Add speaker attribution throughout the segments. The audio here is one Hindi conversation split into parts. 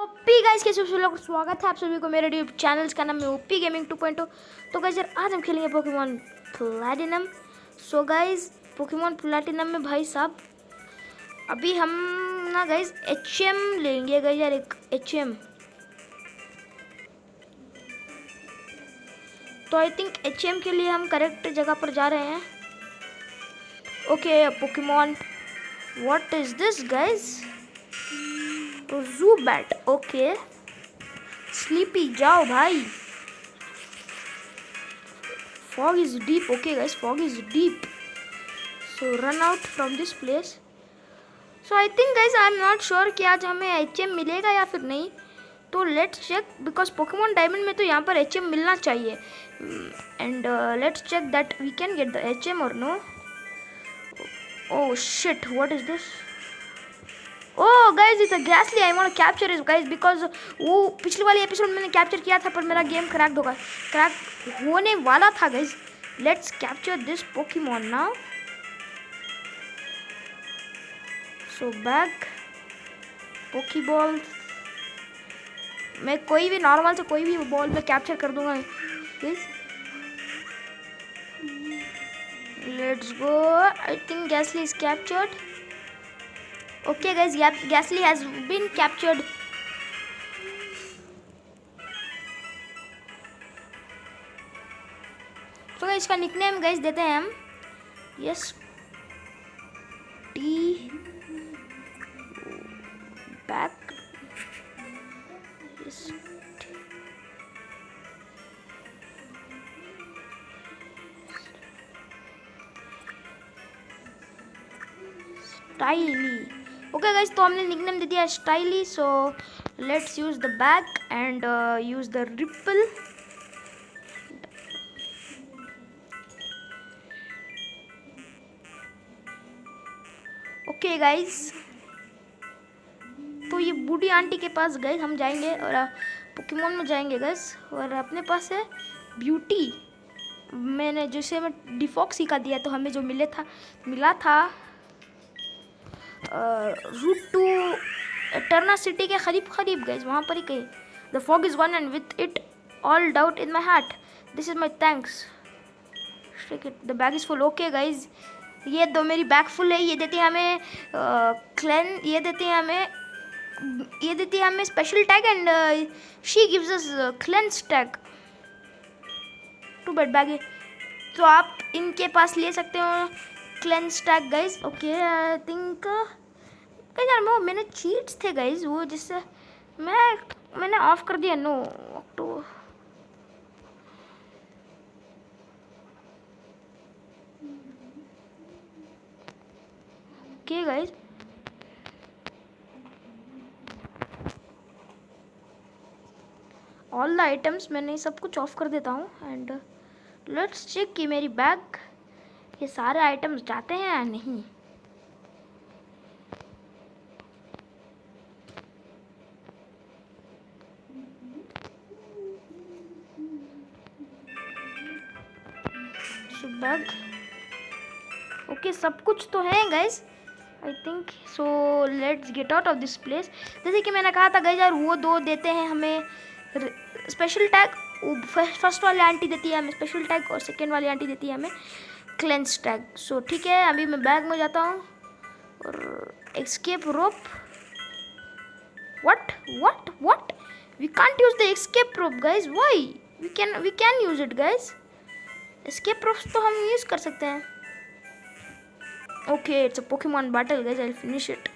Speaker 1: ओपी गाइस, कैसे हो लोग? स्वागत है आप सभी को मेरे यूट्यूब चैनल का नाम है ओपी गेमिंग 2.0। तो गाइस यार, आज हम खेलेंगे Pokemon platinum. So guys, Pokemon platinum में भाई साहब अभी हम ना गाइस एचएम लेंगे गाइस यार, एक एचएम। तो आई थिंक एचएम के लिए हम करेक्ट जगह पर जा रहे हैं। Okay Pokemon, what is this guys? Zubat, okay. Sleepy जाओ भाई। Fog is deep. Okay guys, fog is deep. So run out from this place. So I think guys, I'm not sure कि आज हमें HM मिलेगा या फिर नहीं। तो let's check because Pokemon Diamond में तो यहाँ पर HM मिलना चाहिए। And let's check that we can get the HM or no. Oh shit, what is this? Oh guys, it's a Ghastly. I want to capture it guys because वो पिछले वाले एपिसोड में मैंने कैप्चर किया था पर मेरा गेम क्रैक होने वाला था guys. Let's capture this Pokemon now. So back Pokeball. मैं कोई भी नॉर्मल से कोई भी बॉल में कैप्चर कर दूंगा guys. Let's go. I think Ghastly is captured. Okay guys, Ghastly has been captured. तो इसका निकनेम गाइस देते हैं हम yes T back yes styli. Okay guys, तो हमने निकनेम दे दिया styli. So let's use the back and use the ripple. Okay guys, तो ये बूढ़ी आंटी के पास गाइस हम जाएंगे और पोकेमॉन में जाएंगे गाइस। और अपने पास है ब्यूटी। मैंने जैसे मैं डिफॉक्सी का दिया तो हमें जो मिला था रूट टू एटर्ना सिटी के करीब गाइस, वहाँ पर ही कहीं। The fog is gone and with it all doubt in my heart, this is my thanks. The bag is full. Okay guys, ये दो मेरी बैग फुल है। ये देती है हमें ये देती है हमें special tag and she gives us cleanse tag. Too bad bag है तो आप इनके पास ले सकते हो cleanse tag guys. Okay I think यार मैंने चीट्स थे गाइज वो जिससे मैंने ऑफ कर दिया। नो तो okay guys, all the items मैंने सब कुछ ऑफ कर देता हूँ एंड लेट्स चेक कि मेरी बैग ये सारे आइटम्स जाते हैं या नहीं। बैग ओके, सब कुछ तो है guys I think. So let's get out of this place. जैसे कि मैंने कहा था गाइज यार, वो दो देते हैं हमें स्पेशल टैग। फर्स्ट वाली आंटी देती है हमें स्पेशल टैग और सेकेंड वाली आंटी देती है हमें क्लेंस टैग। सो ठीक है, अभी मैं बैग में जाता हूँ और escape rope. What we can't use the escape rope guys, why? We can use it guys. Escape ropes तो हम यूज कर सकते हैं। Okay it's a Pokemon battle guys, I will finish it.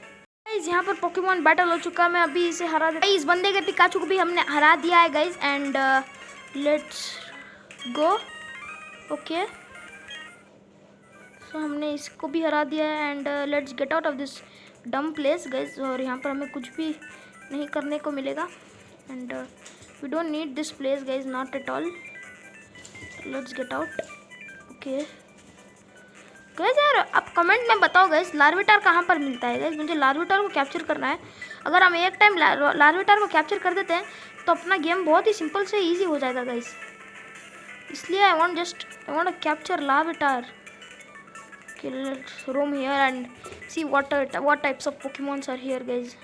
Speaker 1: Guys यहाँ पर पोकेमॉन बैटल हो चुका, मैं अभी इसे हरा देता हूँ। इस बंदे के पिकाचू को भी हमने हरा दिया है guys and let's go. Okay so हमने इसको भी हरा दिया है and let's get out of this डम प्लेस गाइज। और यहाँ पर हमें कुछ भी नहीं करने को मिलेगा and we don't need this place guys, not at all. Let's get out. Okay guys यार, आप कमेंट में बताओ गाइस लार्विटार कहाँ पर मिलता है गाइस, मुझे लार्विटार को कैप्चर करना है। अगर हम एक टाइम लार्विटार को कैप्चर कर देते हैं तो अपना गेम बहुत ही सिंपल से इजी हो जाएगा गाइस। इसलिए I want to capture Larvitar. Okay, let's roam here and see what types of Pokemons are here guys.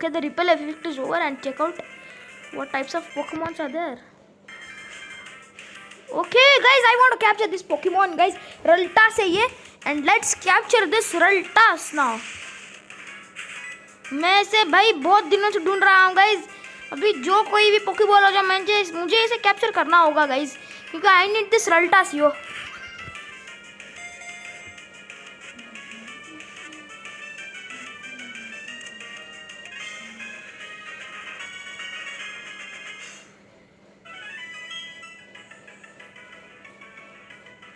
Speaker 1: Okay, the repel effect is over and check out what types of Pokemons are there. Okay, guys, I want to capture this Pokemon, guys. Raltas है ये, and let's capture this Raltas now. मैं इसे भाई बहुत दिनों से ढूंढ रहा हूँ, guys. अभी जो कोई भी पोकेबॉल हो जाए मुझे इसे कैप्चर करना होगा, guys, क्योंकि I need this Raltas, yo.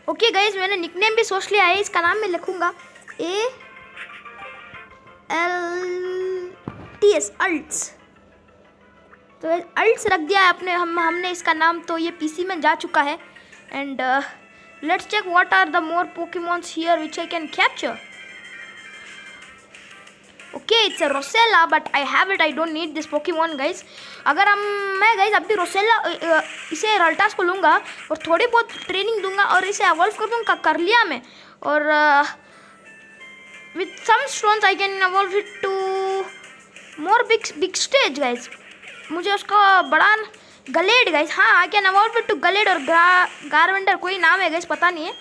Speaker 1: Okay guys, मैंने निकनेम भी सोच लिया है. इसका नाम मैं लिखूंगा ALTS, अल्ट्स. तो अल्ट्स रख दिया है हमने इसका नाम. तो ये पीसी में जा चुका है. And let's check what are the more Pokemons here which I can capture. Okay, it's a Roselia, but I have it. I don't need this Pokemon, guys. अगर मैं गाइज अभी रोसेला इसे रल्टास को लूँगा और थोड़ी बहुत ट्रेनिंग दूंगा और इसे एवॉल्व कर दूँगा कर लिया मैं. और with some stones I can evolve it to more big stage, guys. मुझे उसका बड़ा गलेड, गाइज. हाँ, I can evolve it to Gallade और गारवेंडर, कोई नाम है गाइज, पता नहीं है.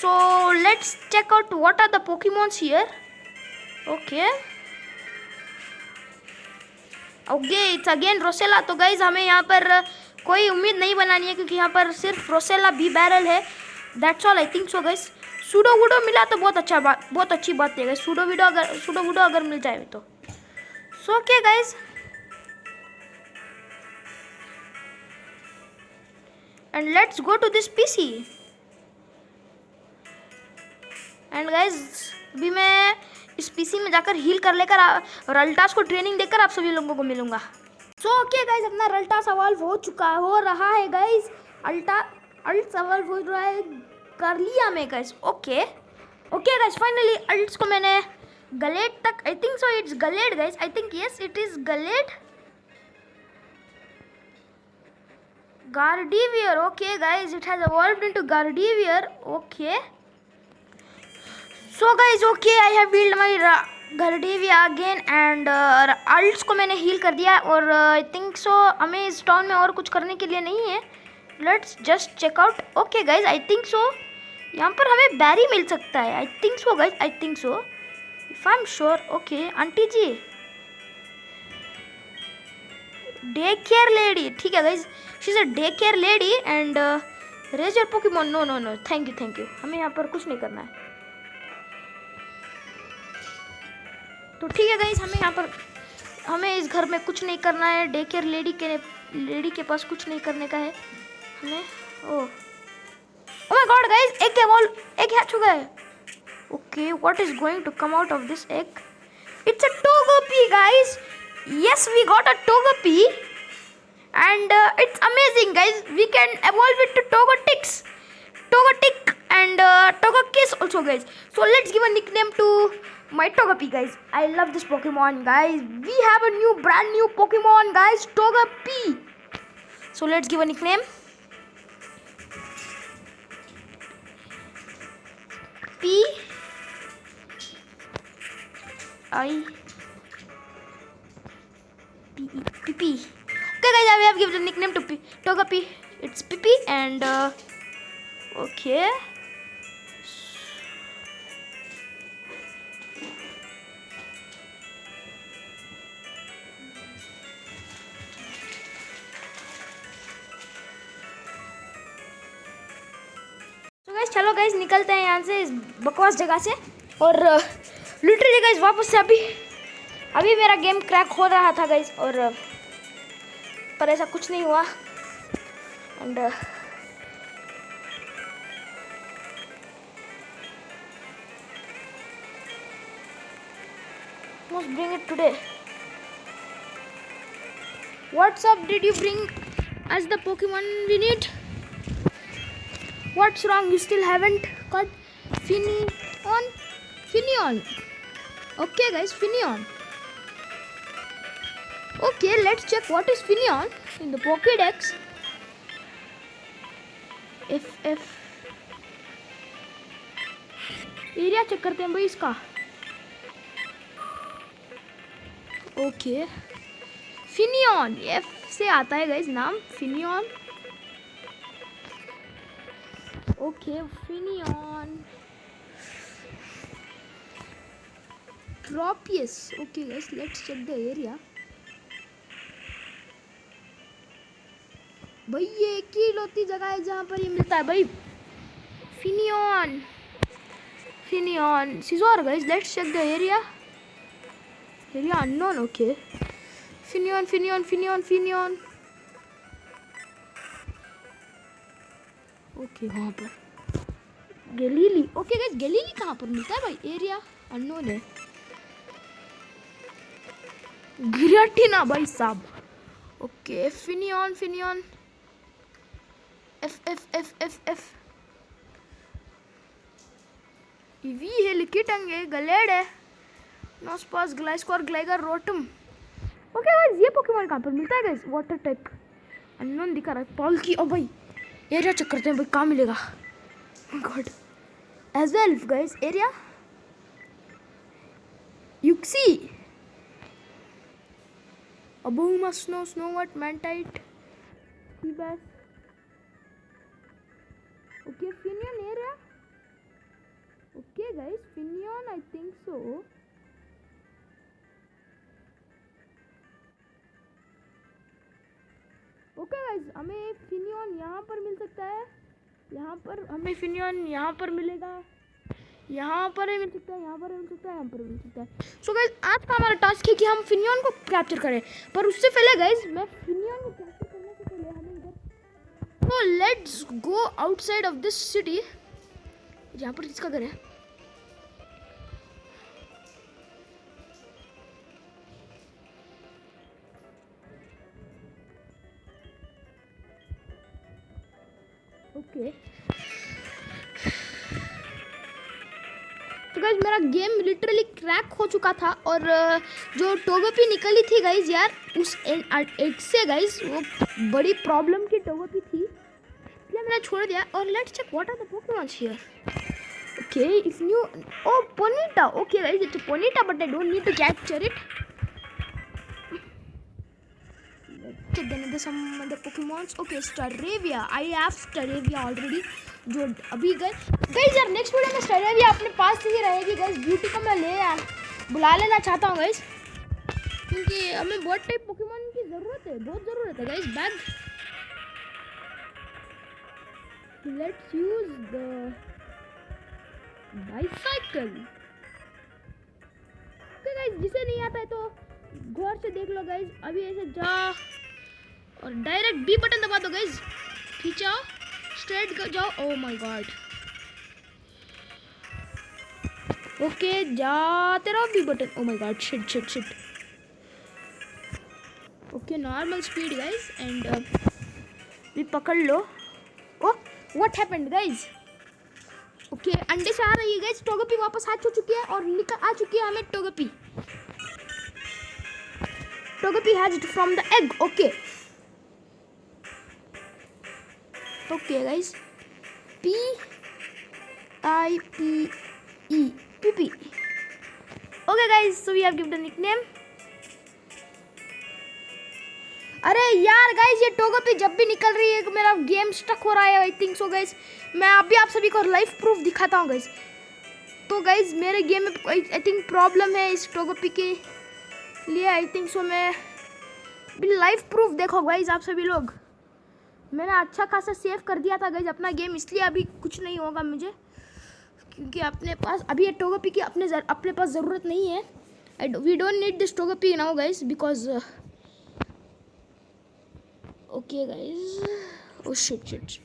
Speaker 1: So let's check out what are the Pokemons here. Okay, it's again Roselia. तो गाइज हमें यहाँ पर कोई उम्मीद नहीं बनानी है, क्योंकि यहाँ पर सिर्फ रोसेला बी बैरल है. That's all, I think so guys. Sudowoodo मिला तो बहुत अच्छी बात है गाइज. सूडोवुडो अगर मिल जाए तो. So okay guys, and let's go to this PC. And guys अभी मैं इस पीसी में जाकर हील कर लेकर रल्टास को ट्रेनिंग देकर आप सभी लोगों को मिलूंगा. सो ओके गाइज, अपना रल्टास अवॉल्व हो रहा है गाइज. अल्ट्स अवॉल्व हो रहा है, कर लिया मैं guys. Okay guys, finally Ralts को मैंने गलेड तक, I think so it's Gallade guys. I think yes it is Gallade. Gardevoir. Okay guys, it has evolved into Gardevoir. Okay, so guys, okay, I have healed my Gardevoir again and अल्ट्स को मैंने हील कर दिया. और आई थिंक सो हमें इस टाउन में और कुछ करने के लिए नहीं है. Let's just check out. Okay guys, I think so यहाँ पर हमें बैरी मिल सकता है. I think so guys, I think so, if I am sure. Okay aunty जी, डे केयर लेडी. ठीक है guys, she is a day care lady and raise your Pokemon. No, thank you. हमें यहाँ पर कुछ नहीं करना है. तो ठीक है गाइज, हमें इस घर में कुछ नहीं करना है. डे केयर लेडी के पास कुछ नहीं करने का है हमें. Oh my God guys, egg hatch हो गया है. Okay, what is going to come out of this egg? It's a Togepi guys. Yes, we got a Togepi and it's amazing guys. We can evolve it to Togetic and Togekiss also guys. So let's give a nickname to my Togepi guys. I love this Pokemon guys. We have a brand new Pokemon guys, Togepi. So let's give a nickname. Pippi. Okay guys, I have given the nickname to Togepi. It's Pippi and okay. So guys, चलो गाइज निकलते हैं यहाँ से, इस बकवास जगह से. और लिटरली गाइज वापस से अभी मेरा गेम क्रैक हो रहा था गाइज, और पर ऐसा कुछ नहीं हुआ. And must bring it today. What's up? Did you bring us the Pokemon we need? What's wrong? You still haven't got Finneon. Okay guys, Finneon. Okay, let's check what is Finneon in the Pokédex. Area चेक करते हैं भाई इसका. ओके फिनियन, एफ से आता है गाइज नाम Finneon. Okay Finneon Tropius. Okay guys let's check the area. भाई ये एक ही लौती जगह है जहाँ पर ये मिलता है भाई। फिनियन फिनियन सीजोर guys let's check the area. Area unknown. Okay Finneon Finneon Finneon Finneon. Okay वहाँ पर गैलीली। ओके गाइस गैलीली कहाँ पर मिलता है भाई? एरिया अननोन है। गिराटिना भाई साहब। Okay Finneon Finneon F F F F F V है Lickitung Gallade Nosepass Gliscor Gligar Rotom. Okay guys ये पोकेमॉन कहाँ पर मिलता है गाइस? वाटर टाइप अननोन दिखा रहा है। पॉल की। ओ भाई एरिया चेक करते हैं भाई कहाँ मिलेगा। God as well guys area Uxie Abomasnow Snover Mantyke सीबैस। Okay Finneon area. Okay guys Finneon I think so. Okay guys हमें फिनियन यहाँ पर मिल सकता है। यहाँ पर हमें फिनियन यहाँ पर मिलेगा। यहाँ पर ही मिल सकता है, यहाँ पर मिल सकता है, यहाँ पर मिल सकता है। सो गाइस आज का हमारा टास्क है कि हम फिनियन को कैप्चर करें। पर उससे पहले गाइस मैं फिनियन को कैप्चर करने से पहले हमें इधर तो let's go outside of this city. यहाँ पर किसका घर है? ओके तो गाइज मेरा गेम लिटरली क्रैक हो चुका था और जो टोगेपी निकली थी गाइज यार उस एग से गाइज वो बड़ी प्रॉब्लम की टोगेपी थी, इसलिए मैंने छोड़ दिया। और let's check what are the Pokemons here. Okay if new oh Ponyta. Okay guys it's Ponyta but I don't need to capture it. check then some other Pokemons. Okay Staravia, I have Staravia already जो अभी गए गाइस यार नेक्स्ट वीडियो में Staravia अपने पास ही रहेगी गाइस। ब्यूटी को मैं बुला लेना चाहता हूँ गाइस क्योंकि हमें बहुत टाइप पोकेमॉन की जरूरत है, बहुत जरूरत है guys. Bag let's use the bicycle. Okay guys जिसे नहीं आता है तो गौर से देख लो गाइस। अभी ऐसे जा और डायरेक्ट बी बटन दबा दो गाइस, खींचाओ स्ट्रेट जाओ। ओह माय गॉड। ओके जाते रहो B button. Oh my God shit shit shit. Okay normal speed guys and भी पकड़ लो। Oh what happened guys? Okay अंडे से आ रही है गाइस। टोगेपी वापस आ चुकी है और निकल आ चुकी है हमें टोगेपी। टोगेपी hatched from the egg. Okay. Okay guys. P I P E P P. Okay guys, so we have given the nickname. अरे यार गाइस ये टोगेपी जब भी निकल रही है मेरा गेम स्टक हो रहा है। आई थिंक सो गाइस मैं अभी आप सभी को लाइव प्रूफ दिखाता हूँ गाइस। तो गाइस मेरे गेम में आई थिंक प्रॉब्लम है इस टोगेपी के लिए। आई थिंक सो मैं लाइव प्रूफ देखो गाइज आप सभी लोग। मैंने अच्छा खासा सेव कर दिया था गाइज अपना गेम, इसलिए अभी कुछ नहीं होगा मुझे क्योंकि अपने पास अभी ये टोगेपी की अपने पास ज़रूरत नहीं है। We don't need this Togepi now guys because okay guys. Oh shit shit.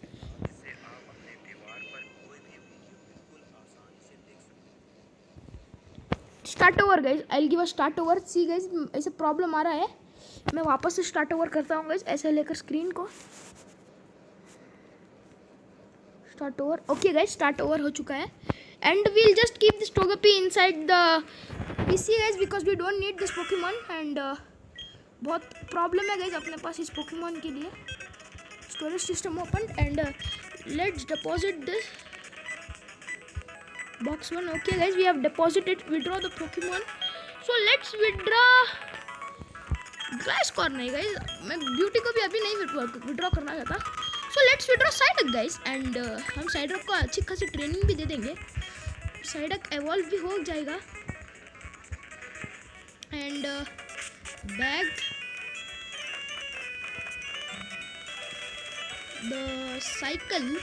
Speaker 1: Start over guys. I will give a start over. See guys ऐसे प्रॉब्लम आ रहा है, मैं वापस से स्टार्ट ओवर करता हूँ गाइज ऐसे लेकर स्क्रीन को। Start over. Okay guys start over हो चुका है and we'll just keep this Togepi inside the PC guys because we don't need this Pokemon and बहुत प्रॉब्लम है गाइज अपने पास इस पोकेमॉन के लिए। Storage system open and let's deposit this box 1. Okay guys we have deposited withdraw the Pokemon, so let's withdraw glass corn नहीं गाइस, मैं ब्यूटी को भी अभी नहीं विड्रॉ करना चाहता। So let's withdraw साइडक guys, and हम साइडक को अच्छी खासी ट्रेनिंग भी दे देंगे। साइडक एवॉल्व भी हो जाएगा। And bag the cycle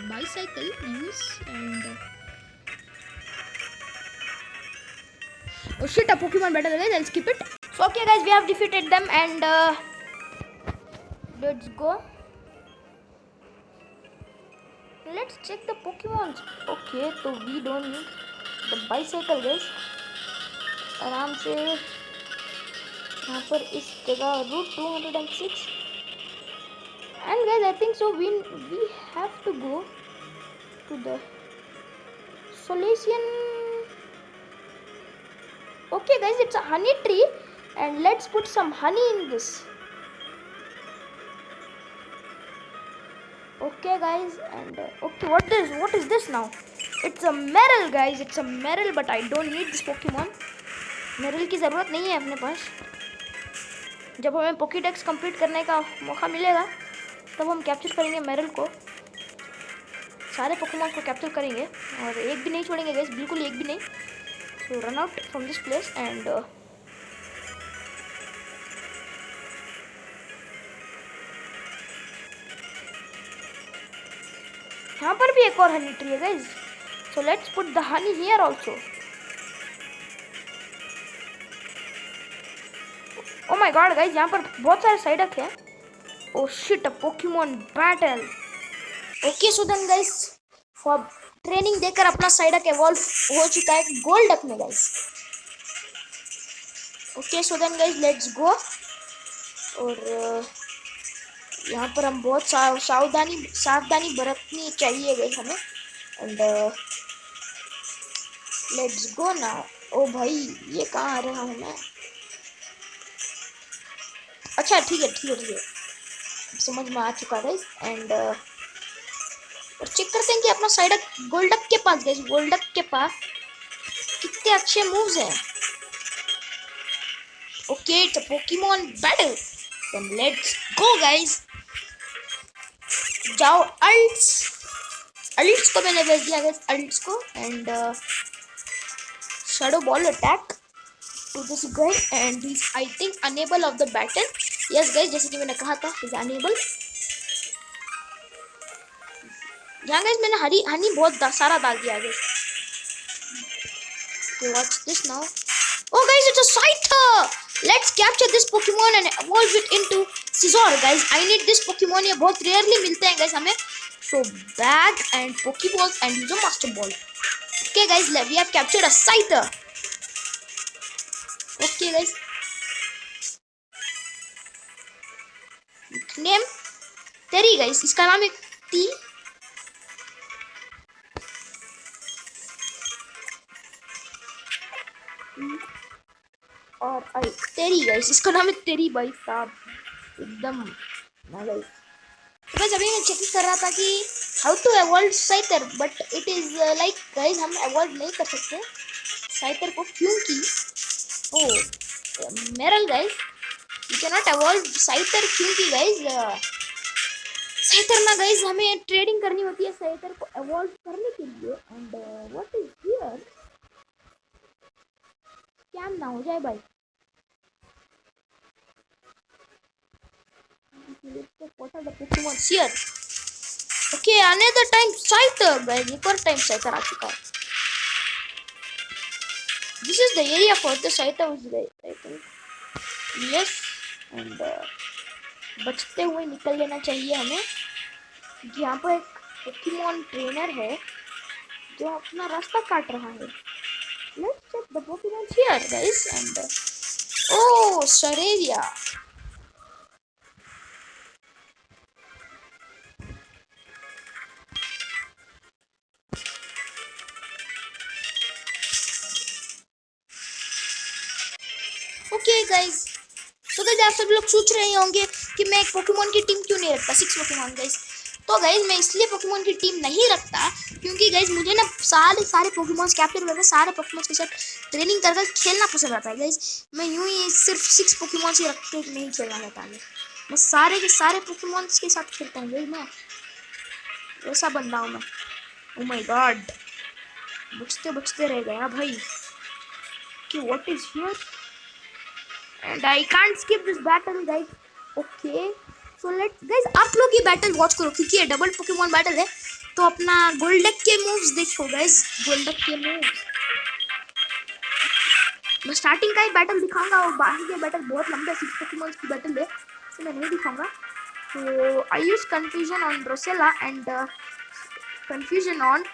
Speaker 1: bicycle use and oh shit, a Pokemon battle guys, I'll skip it. So okay guys, we have defeated them and let's go. Let's check the Pokemons. Okay, so we don't need the bicycle guys. आराम से यहाँ पर इस जगह root 206 and guys I think so we have to go to the solution. Okay guys, it's a honey tree and let's put some honey in this. Okay guys, and okay, what is this now? It's a Meryl guys, it's a Meryl, but I don't need this Pokemon. Meryl की ज़रूरत नहीं है अपने पास। जब हमें पोकेडेक्स कंप्लीट करने का मौका मिलेगा तब हम कैप्चर करेंगे मेरल को, सारे पोकेमॉन को कैप्चर करेंगे और एक भी नहीं छोड़ेंगे गाइस, बिल्कुल एक भी नहीं। So run out from this place and यहाँ पर भी एक और हनी ट्री है guys, so let's put the honey here also. Oh my God guys, यहाँ पर बहुत सारे साइडक हैं। Oh shit, a Pokemon battle. Okay, so then guys, for training देकर अपना साइडक एवॉल्व हो चुका है गोल्डक में guys. Okay, so then guys, let's go. और यहाँ पर हम बहुत सावधानी बरतनी चाहिए गाइस हमें। And let's go now. Oh भाई, ये कहाँ आ रहा हूँ मैं? अच्छा ठीक है, समझ में आ चुका है। एंड और चेक करते हैं कि अपना साइडक गोल्डक के पास गए, गोल्डक के पास कितने अच्छे मूव्स हैं। Okay, it's a Pokemon battle, then let's go guys. जाओ अल्ट्स को मैंने भेज दिया गाइस, अल्ट्स को। And shadow ball attack to this guy and he is I think unable of the battle. Yes guys, जैसे कि मैंने कहा था, इज अनेबल। यहाँ गाइस मैंने हनी बहुत सारा डाल दिया है। What's this now? Oh guys, it's a Scyther! Let's capture this Pokemon and evolve it into Scizor guys. I need this Pokemon, ये बहुत rarely मिलते हैं guys हमें। So bag and Pokeballs and use a Master Ball. Okay guys, we have captured a Scyther. Okay guys. Name Terry guys, इसका नाम एक T। और आई तेरी गाइस, इसका नाम है तेरी भाई साहब, एकदम ना गाइस। तो बस अभी मैं चेक कर रहा था कि how to evolve Scyther, but it is like guys हम एवॉल्व नहीं कर सकते साइथर को, क्योंकि ओ मेरल guys you can not evolve Scyther, क्योंकि गाइस साइथर ना गाइस हमें ट्रेडिंग करनी होती है साइथर को एवॉल्व करने के लिए। एंड व्हाट इज हियर, क्या ना हो जाए भाई। What are the Pokemon here? Okay, another time Scyther guys, एक और टाइम Scyther आ चुका है। This is the area for the Scyther guys, I think. Yes, and बचते हुए निकल लेना चाहिए हमें। यहाँ पर एक Pokemon ट्रेनर है जो अपना रास्ता काट रहा है। Let's check the Pokemon here guys, and oh Saravia. Okay guys, तो गाइस आप सब लोग सोच रहे होंगे कि मैं एक पोकेमॉन की टीम क्यों नहीं रखता, 6 पोकेमॉन गाइस। तो तो गाइज मैं इसलिए पोकेमोन की टीम नहीं रखता क्योंकि गाइज मुझे ना सारे पोकेमोन्स कैप्चर करके सारे पोकेमोन्स के साथ ट्रेनिंग कर खेलना पसंद आता है गाइज। मैं यूं ही सिर्फ 6 पोकेमोन्स ही रख के नहीं खेलना चाहता। मैं सारे के सारे पोकेमोन्स के साथ खेलता हूँ गाइज। मैं ऐसा बंदा हूँ मैं। ओ माय गॉड, बचते रह गया भाई कि what is here and I can't skip this battle guys. Okay so let guys आप लोग ये बैटल वॉच करो क्योंकि ये डबल पोकेमोन बैटल है। तो अपना गोल्डक के मूव्स देखो गाइज, गोल्डक के मूव्स। मैं स्टार्टिंग का ही बैटल दिखाऊंगा और बाकी के बैटल बहुत लंबे 6 पोकेमोन्स की बैटल है, तो मैं नहीं दिखाऊंगा। तो I use confusion on Roselia and confusion on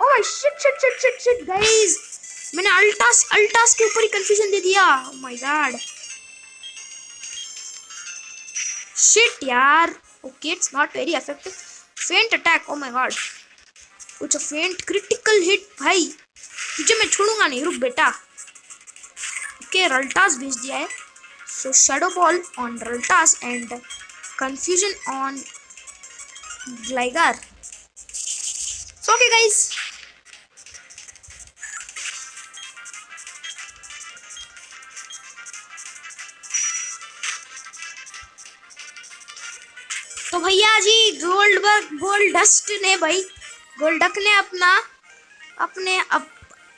Speaker 1: oh my shit guys, मैंने अल्टास के ऊपर ही कंफ्यूजन दे दिया। ओह माय गॉड शिट यार। Okay it's not very effective. Feint attack, oh my God कुछ फेंट क्रिटिकल हिट। भाई तुझे मैं छोड़ूंगा नहीं, रुक बेटा। ओके रल्टास भेज दिया है। So shadow ball on Ralts and confusion on Gligar. So okay guys तो भैया जी गोल्डस्ट ने भाई गोल्डक ने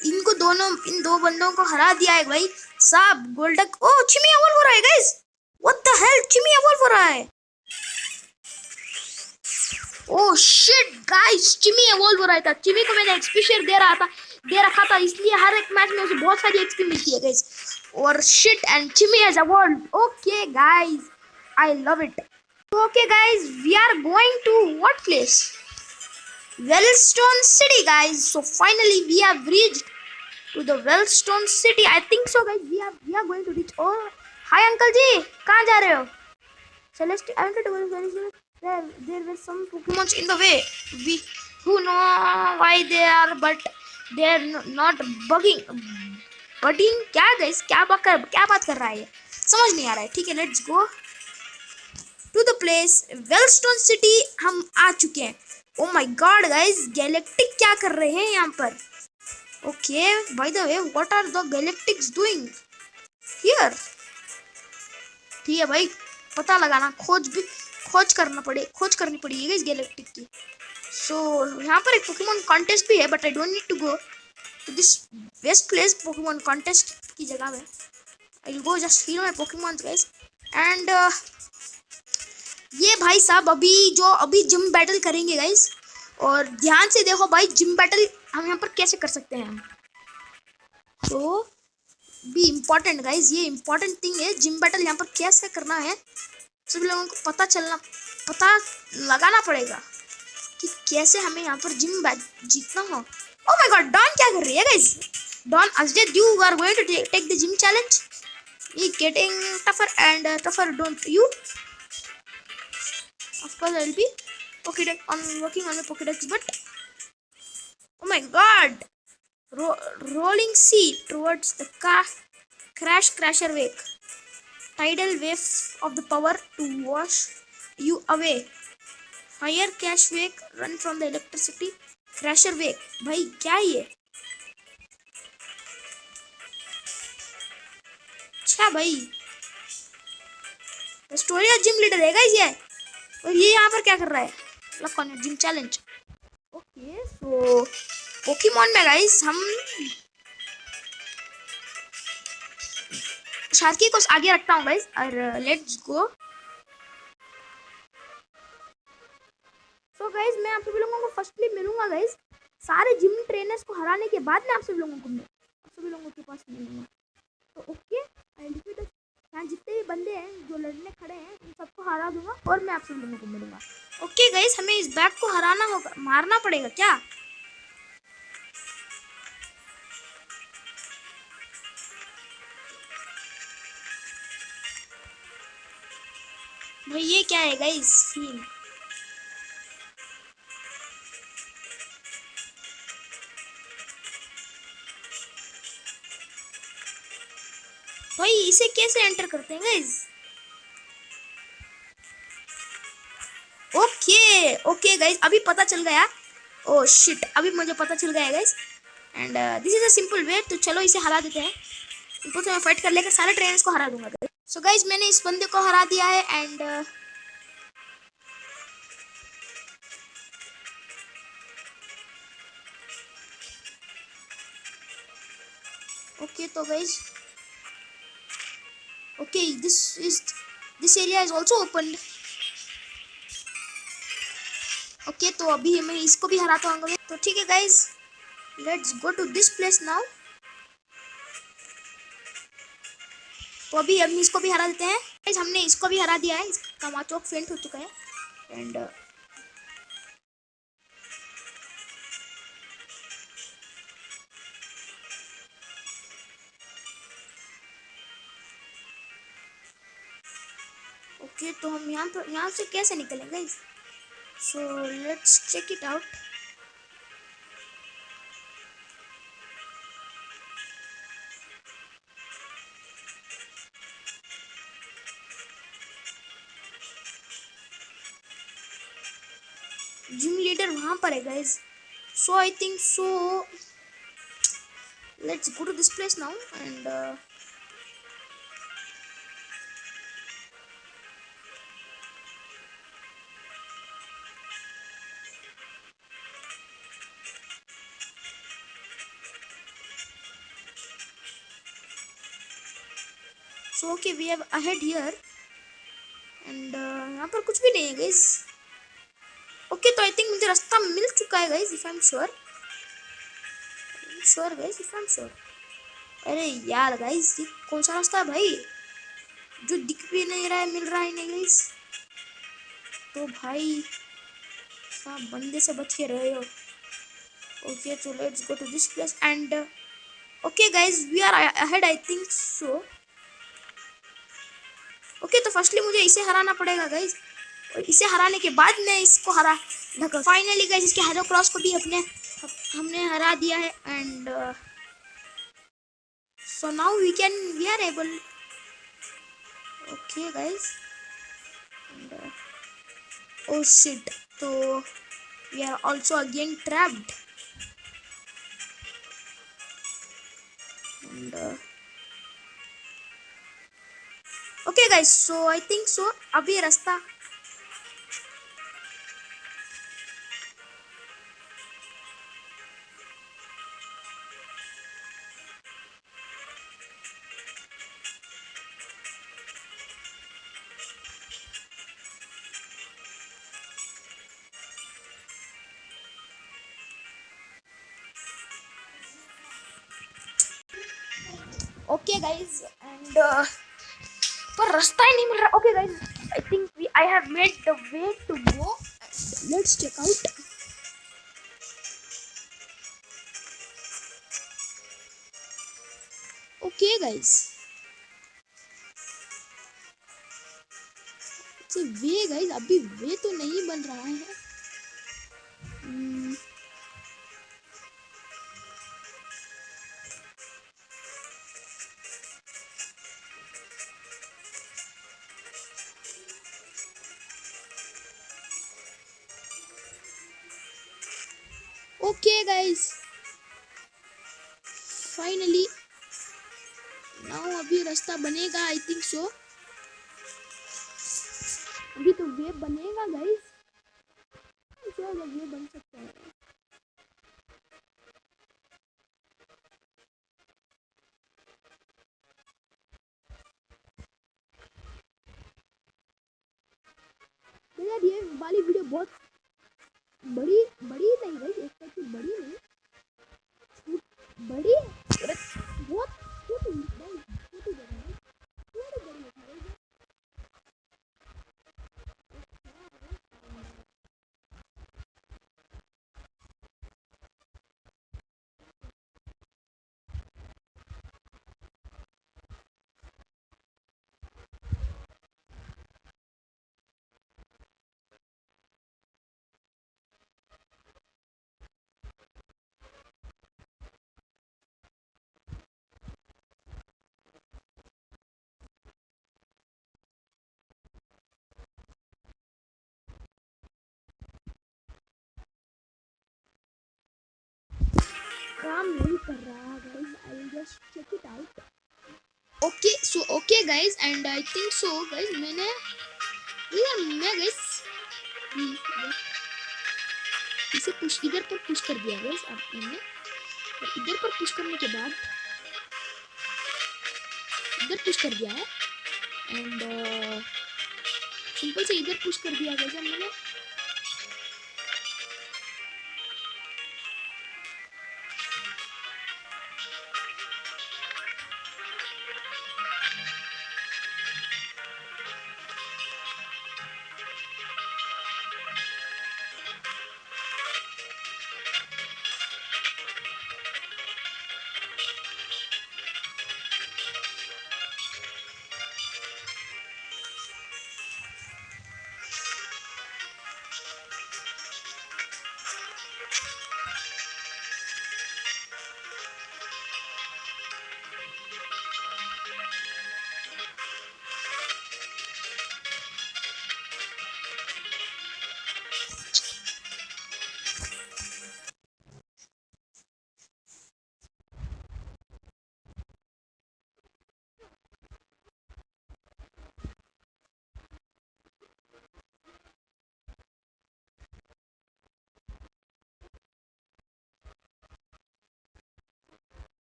Speaker 1: इन दो बंदों को हरा दिया है भाई साहब। गोल्डक ओ चिमी एवॉल्व हो रहा है गाइस, व्हाट द हेल, चिमी एवॉल्व हो रहा है। ओह शिट गाइस, चिमी एवॉल्व हो रहा था। चिमी को मैंने एक्सपी शेयर दे रखा था, इसलिए हर एक मैच में उसे बहुत सारी एक्सपी मिलती है गाइस। और शिट एंड चिमी has evolved. Okay guys I love it. Okay guys we are going to what place? Wellstone City guys. So finally we have reached to the Wellstone City. I think so guys we are going to reach. Oh hi uncle ji, कहाँ जा रहे हो? Celeste, I wanted to go to Celeste. There were some Pokemons in the way. We who know why they are, but they are not bugging. Bugging क्या guys? क्या बात कर रहा है ये? समझ नहीं आ रहा है। ठीक है let's go to the place Wellstone City। हम आ चुके हैं। Oh my God guys, galactic क्या कर रहे हैं यहाँ पर? Okay, by the way, what are the Galactics doing here? ठीक है भाई, पता लगाना, खोज करनी पड़ेगी इस गैलेक्टिक की। So यहाँ पर एक पोकेमोन कॉन्टेस्ट भी है, but I don't need to go to this best place Pokemon contest की जगह में। I'll go just heal my Pokemons guys and ये भाई साहब अभी जिम बैटल करेंगे गाइस। और ध्यान से देखो भाई जिम बैटल हम यहाँ पर कैसे कर सकते हैं। तो बी इम्पोर्टेंट गाइस, ये इम्पोर्टेंट थिंग है। जिम बैटल यहाँ पर कैसे करना है सभी लोगों को पता लगाना पड़ेगा कि कैसे हमें यहाँ पर जिम जीतना हो। ओह माय गॉड डॉन क्या कर रही है guys? Dawn Ajay you are going to take the gym challenge. ये getting tougher and tougher don't you? Of course I'll be working on my Pokédex, but oh my god, rolling sea towards the crasher wake, tidal wave of the power to wash you away, fire cash wake, run from the electricity, crasher wake। भाई क्या ये? अच्छा भाई स्टोरी का जिम लीडर है गाइस ये। और ये यहाँ पर क्या कर रहा है? Luck on gym challenge. Okay so Pokemon में गाइस हम शार्की को आगे रखता हूँ गाइस और लेट्स गो। सो गाइस मैं आप सभी लोगों को फर्स्टली मिलूंगा गाइस सारे जिम ट्रेनर्स को हराने के बाद मैं आप सभी लोगों के पास मिलूंगा। तो ओके यहाँ जितने भी बंदे हैं जो लड़ने खड़े हैं उन सबको हरा दूंगा और मैं आप सब लोगों को मिलूंगा। ओके गाइस हमें इस बैग को हराना होगा, मारना पड़ेगा क्या? भाई ये क्या है गाइस सीन? भाई इसे कैसे एंटर करते हैं गाइस? ओके ओके गाइज, अभी पता चल गया। ओ शिट, अभी मुझे पता चल गया guys. And this is a simple way. तो चलो इसे हरा देते हैं। इनको तो मैं फाइट कर लेकर सारे ट्रेनर्स को हरा दूंगा। सो गाइज मैंने इस बंदे को हरा दिया है। एंड ओके तो guys, okay this area is also open. Okay तो अभी मैं इसको भी हराता हूँ। तो ठीक है guys, let's go to this place now. तो अभी हम इसको भी हरा देते हैं। गाइज हमने इसको भी हरा दिया है। इसका माचोक फेंट हो चुका है। एंड ओके तो हम यहाँ से कैसे निकलेंगे guys? So let's check it out. Gym leader वहां पर है guys. So I think so let's go to this place now. And so okay we have ahead here. And यहाँ पर कुछ भी नहीं है गाइज। ओके तो आई थिंक मुझे रास्ता मिल चुका है guys, if I am sure. Sure guys, if I am sure. अरे यार गाइज, ये कौन सा रास्ता है भाई? जो दिख भी नहीं रहा है, मिल रहा है नहीं गाइज। तो भाई साहब बंदे से बच के रहे हो। ओके तो let's go to this place. And okay guys we are ahead I think so. Okay तो फर्स्टली मुझे इसे हराना पड़ेगा गाइज, और इसे हराने के बाद मैं इसको हरा ढका। फाइनली गाइज इसके हेलो क्रॉस को भी हमने हरा दिया है। And so now we are able. Okay guys, oh shit, तो we are also again trapped. And okay guys, so I think so अब ये रास्ता। ओके गाइज, एंड पर रास्ता ही नहीं मिल रहा। Okay guys, I think I have made the way to go. Let's check out. Okay guys, way guys अभी वे तो नहीं बन रहा है। ओके गाइज, फाइनली नाउ अभी रास्ता बनेगा आई थिंक सो। अभी तो वे बनेगा गाइज, वे बन सकता है। यार ये वाली वीडियो बहुत बड़ी बड़ी नहीं भाई, एक तरह से बड़ी नहीं, बड़ी बहुत छोटी जगह है। थोड़ी बड़ी है। let's check it out. Okay, so okay guys, and I think so guys, मैं guys इसे पुश इधर पर पुश कर दिया गाइस अब मैंने, और इधर पर पुश करने के बाद इधर पुश कर दिया है, एंड सिंपल से इधर पुश कर दिया गाइस मैंने।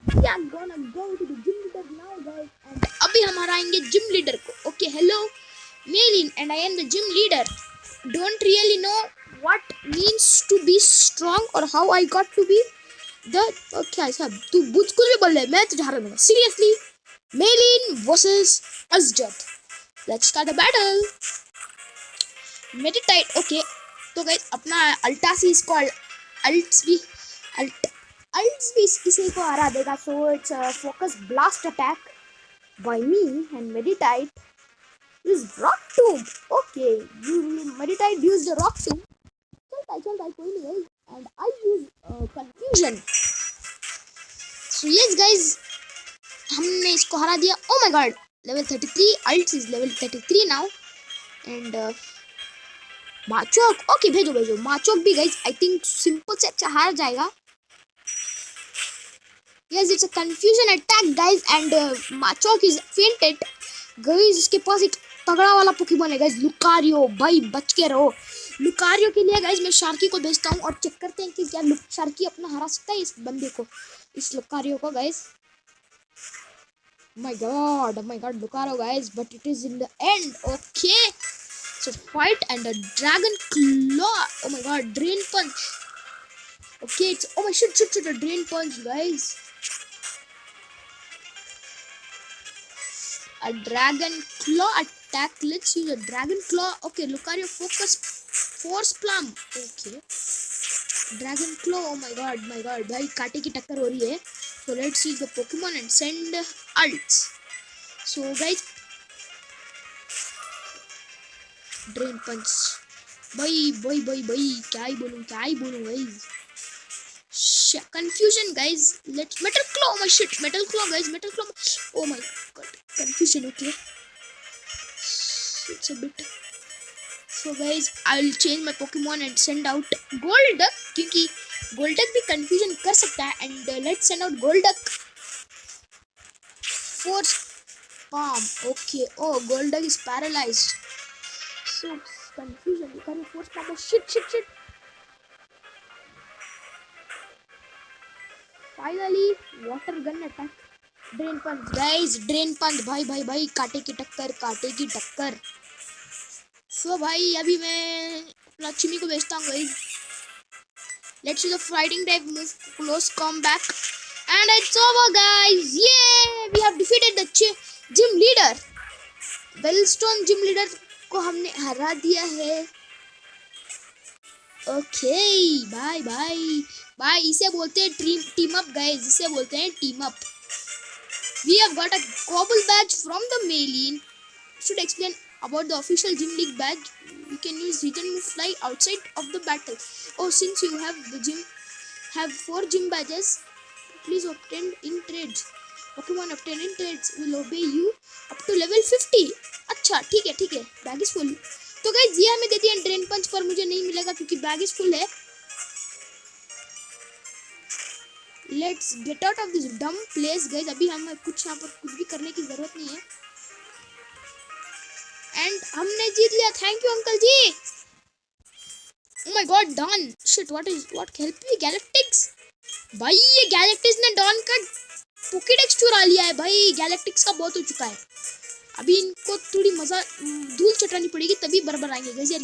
Speaker 1: We are gonna go to the gym leader now guys, and अभी हम हराएंगे जिम लीडर को। Okay hello Maylene and I am the gym leader, don't really know what means to be strong or how I got to be the okay सब तू कुछ भी बोल ले, मैं तुझे हरा दूंगा सीरियसली। मेलिन वर्सेस अजजद, let's start the battle. Meditate okay, तो गाइस अपना अल्टासी इसको अल्ट्स भी इसे को हरा देगा, so it's focus blast attack. by me and meditate is rock tomb. Okay, you meditate use the rock tomb. चलता है कोई नहीं है. And I use confusion. So yes guys, हमने इसको हरा दिया. Oh my god, level 33. Alt is level 33 now. And माचोक. Okay भेजो भेजो. माचोक भी गाइस आई थिंक सिंपल से अच्छा हार जाएगा. Yes, it's a confusion attack guys and Machok is fainted. Guys इसके पास एक तगड़ा वाला पोकेमॉन है गाइस, लुकारियो. भाई बच के रहो. लुकारियो के लिए गाइस मैं शार्की को भेजता हूँ और चेक करते हैं कि क्या शार्की अपना हरा सकता है इस बंदे को, इस लुकारियो को guys. my god Lucario guys, but it is in the end. Okay, so fight and a dragon claw. Oh my god, drain punch. Okay, it's oh my shit a drain punch guys. A dragon claw attack. Let's use a dragon claw. Okay, Lucario focus force plum. Okay, dragon claw. Oh my god भाई काटे की टक्कर हो रही है. So let's use the Pokemon and send ults. So guys, drain punch. भाई क्या ही बोलूं guys. Confusion guys. Let's metal claw. Oh my shit, metal claw guys, metal claw. Oh my god, confusion. Okay, it's a bit. So guys, I'll change my Pokemon and send out Golduck क्योंकि Golduck भी confusion कर सकता है. And let's send out Golduck. Force palm. Okay. Oh, Golduck is paralyzed. So confusion. You can force palm. Oh shit. Finally, water gun attack. Drain punch guys, drain punch. भाई काटे की टक्कर. So भाई अभी मैं लक्ष्मी को भेजता हूँ guys. Let's use the fighting type move, close combat, and it's over guys. Yeah, we have defeated the gym leader. Bellstone gym leader को हमने हरा दिया है. Okay, bye. इसे बोलते हैं team up guys. इसे बोलते हैं team up. We have got a Cobble badge from the Maylene. Should explain about the official gym league badge. You can use return move fly outside of the battle. Oh, since you have 4 gym badges, please obtain in trades. Pokemon obtained in trades will obey you up to level 50. अच्छा ठीक है. Bag is full. तो गाइस ये हमें देती है ड्रेन पंच, पर मुझे नहीं मिलेगा क्योंकि बैग इज फुल है. Let's get out of this डम प्लेस गाइस. अभी हमें यहाँ पर कुछ भी करने की जरूरत नहीं है. एंड हमने जीत लिया. Thank you uncle ji. Oh my god, Dawn. Shit, what help me Galactics. भाई ये गैलेक्टिक्स ने डॉन का पोकेडेक्स चुरा लिया है. भाई गैलेक्टिक्स का बहुत हो चुका है. अभी इनको थोड़ी मजा धूल चटानी पड़ेगी तभी बराबर आएंगे गाइस. ये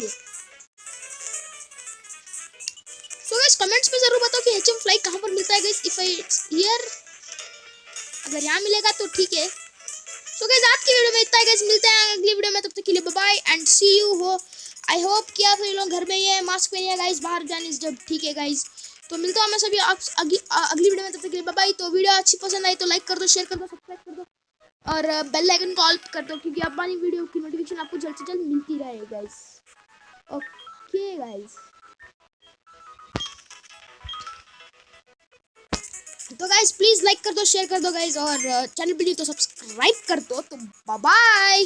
Speaker 1: सो गाइस कमेंट्स में जरूर बताओ कि एचएम फ्लाई कहां पर मिलता है गाइस. इफ आई हियर, अगर यहाँ मिलेगा तो ठीक है. सो गाइस आज की वीडियो में इतना ही गाइस. मिलते हैं अगली वीडियो में. तब तक के लिए bye bye and see you. हो आई होप कि आप सभी लोग घर में ही है, मास्क पहनिए गाइस, बाहर जाने जब ठीक है गाइस. तो मिलता हूँ मैं सभी अगली वीडियो में. तब तक के लिए बाय बाय. तो वीडियो अच्छी पसंद आई तो लाइक कर दो, शेयर कर दो, सब्सक्राइब कर दो और बेल आइकन को ऑल कर दो क्योंकि हमारी वीडियो की नोटिफिकेशन आपको जल्द से जल्द मिलती रहे गाइस. Okay guys. तो गाइस प्लीज लाइक कर दो, शेयर कर दो गाइस और चैनल पे नहीं तो सब्सक्राइब कर दो. तो बाय बाय.